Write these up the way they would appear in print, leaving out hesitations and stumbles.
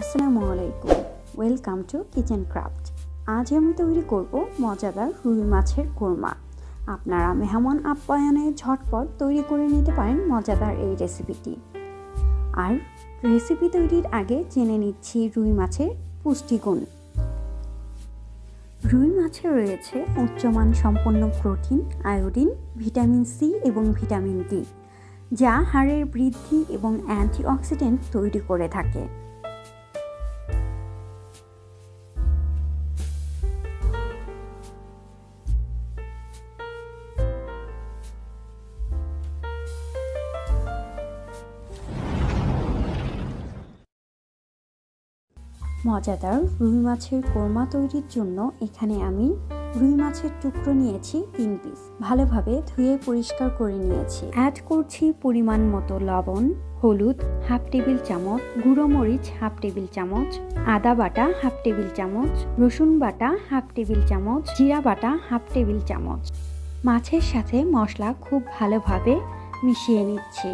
আসসালামু আলাইকুম, welcome to kitchen craft. আজ আমি তৈরি করব মজাদার রুই মাছের কোরমা। আপনারা মেহমান আপ্যায়নে ঝটপট তৈরি করে নিতে পারেন মজাদার এই রেসিপিটি। আর রেসিপি তৈরির আগে জেনে নিচ্ছি রুই মাছের পুষ্টিগুণ। রুই মাছে রয়েছে উচ্চমান সম্পন্ন প্রোটিন, আয়োডিন, ভিটামিন সি এবং ভিটামিন ডি, যা হাড়ের বৃদ্ধি এবং অ্যান্টিঅক্সিডেন্ট তৈরি করে থাকে। মজাদার রুই মাছের কোরমা তৈরির জন্য এখানে আমি রুই মাছের টুকরো নিয়েছি 3 পিস। ভালোভাবে ধুয়ে পরিষ্কার করে নিয়েছি। অ্যাড করছি পরিমাণ মতো লবণ, হলুদ হাফ টেবিল চামচ, গুঁড়ো মরিচ হাফ টেবিল চামচ, আদা বাটা হাফ টেবিল চামচ, রসুন বাটা হাফ টেবিল চামচ, জিরা বাটা হাফ টেবিল চামচ। মাছের সাথে মশলা খুব ভালোভাবে মিশিয়ে নিচ্ছি।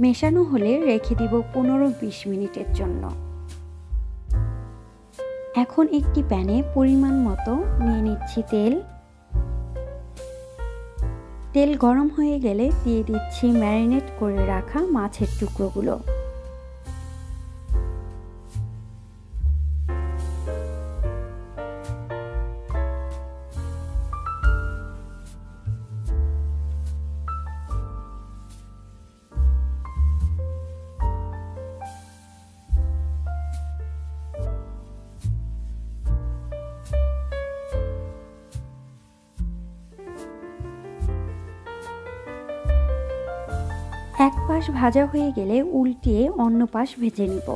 মেশানো হলে রেখে দিব 15-20 মিনিটের জন্য। এখন একটি প্যানে পরিমাণ মতো নিয়ে নিচ্ছি তেল। তেল গরম হয়ে গেলে দিয়ে দিচ্ছি ম্যারিনেট করে রাখা মাছের টুকরোগুলো। এক পাশ ভাজা হয়ে গেলে উল্টিয়ে অন্য পাশ ভেজে নিব।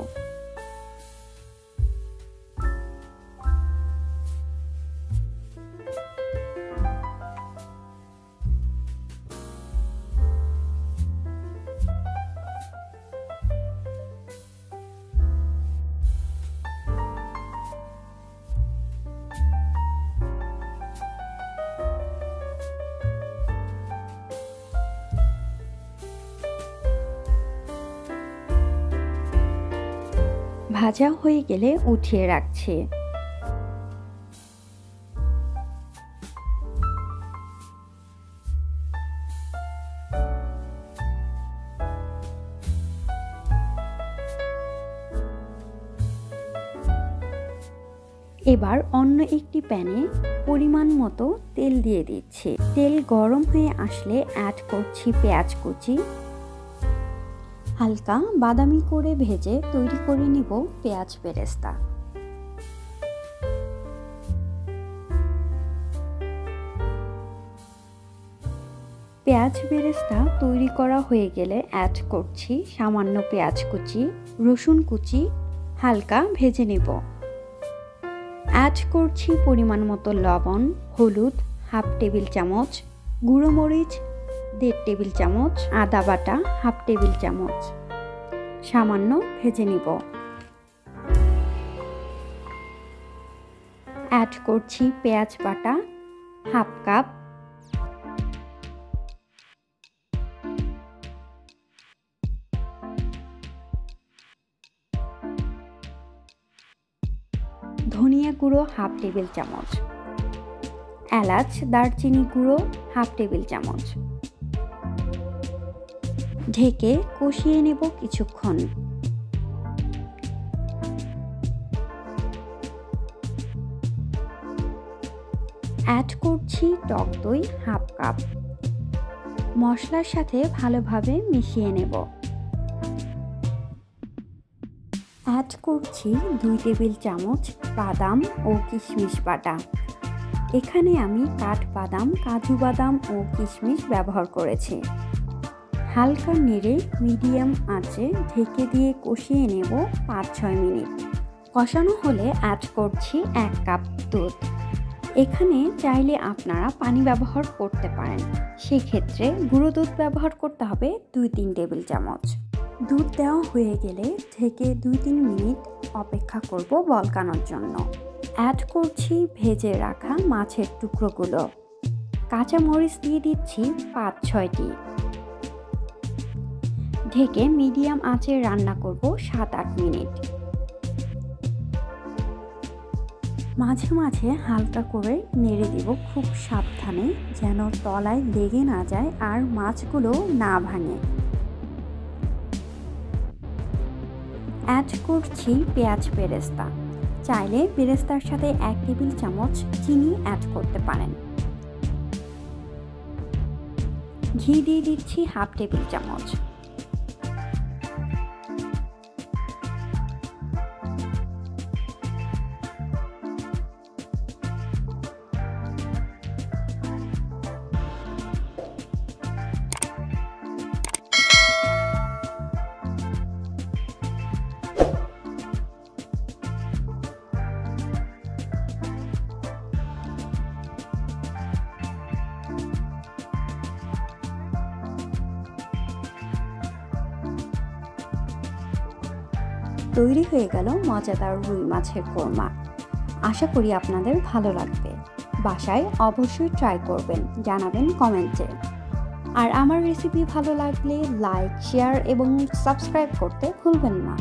ভাজা হয়ে গেলে উঠিয়ে রাখছি। এবার অন্য একটি প্যানে পরিমাণ মতো তেল দিয়ে দিচ্ছি। তেল গরম হয়ে আসলে অ্যাড করছি পেঁয়াজ কুচি। হালকা বাদামি করে ভেজে তৈরি করে নিব পেঁয়াজ বেরেস্তা। পেঁয়াজ বেরেস্তা তৈরি করা হয়ে গেলে অ্যাড করছি সামান্য পেঁয়াজ কুচি, রসুন কুচি, হালকা ভেজে নেব। অ্যাড করছি পরিমাণ মতো লবণ, হলুদ হাফ টেবিল চামচ, গুঁড়ো মরিচ 1.5 টেবিল চামচ, আদা বাটা হাফ টেবিল চামচ, সামান্য ভেজে নিব। অ্যাড করছি পেঁয়াজ বাটা হাফ কাপ, ধনিয়া গুঁড়ো হাফ টেবিল চামচ, এলাচ দারচিনি গুঁড়ো হাফ টেবিল চামচ। ঢেকে কষিয়ে নেব কিছুক্ষণ। অ্যাড করছি টক দই হাফ কাপ। মশলার সাথে ভালোভাবে মিশিয়ে নেব। অ্যাড করছি 2 টেবিল চামচ বাদাম ও কিশমিশ বাটা। এখানে আমি কাঠবাদাম, কাজু বাদাম ও কিশমিশ ব্যবহার করেছি। হালকা নেড়ে মিডিয়াম আঁচে ঢেকে দিয়ে কষিয়ে নেব 5-6 মিনিট। কষানো হলে অ্যাড করছি 1 কাপ দুধ। এখানে চাইলে আপনারা পানি ব্যবহার করতে পারেন, সেক্ষেত্রে গুঁড়ো দুধ ব্যবহার করতে হবে 2-3 টেবিল চামচ। দুধ দেওয়া হয়ে গেলে থেকে 2-3 মিনিট অপেক্ষা করব বলকানোর জন্য। অ্যাড করছি ভেজে রাখা মাছের টুকরোগুলো। কাঁচা মরিচ দিয়ে দিচ্ছি 5-6টি। ঢেকে মিডিয়াম আঁচে রান্না করব 7-8 মিনিট। মাঝে মাঝে হালকা করে নেড়ে দেব খুব সাবধানে, যেন তলায় লেগে না যায় আর মাছগুলো না ভাঙে। অ্যাড করছি পেঁয়াজ বেরেস্তা। চাইলে বেরেস্তার সাথে 1 টেবিল চামচ চিনি অ্যাড করতে পারেন। ঘি দিয়ে দিচ্ছি 1/2 টেবিল চামচ। তৈরি হয়ে গেল মজাদার রুই মাছের কোরমা। আশা করি আপনাদের ভালো লাগবে। বাসায় অবশ্যই ট্রাই করবেন, জানাবেন কমেন্টে। আর আমার রেসিপি ভালো লাগলে লাইক, শেয়ার এবং সাবস্ক্রাইব করতে ভুলবেন না।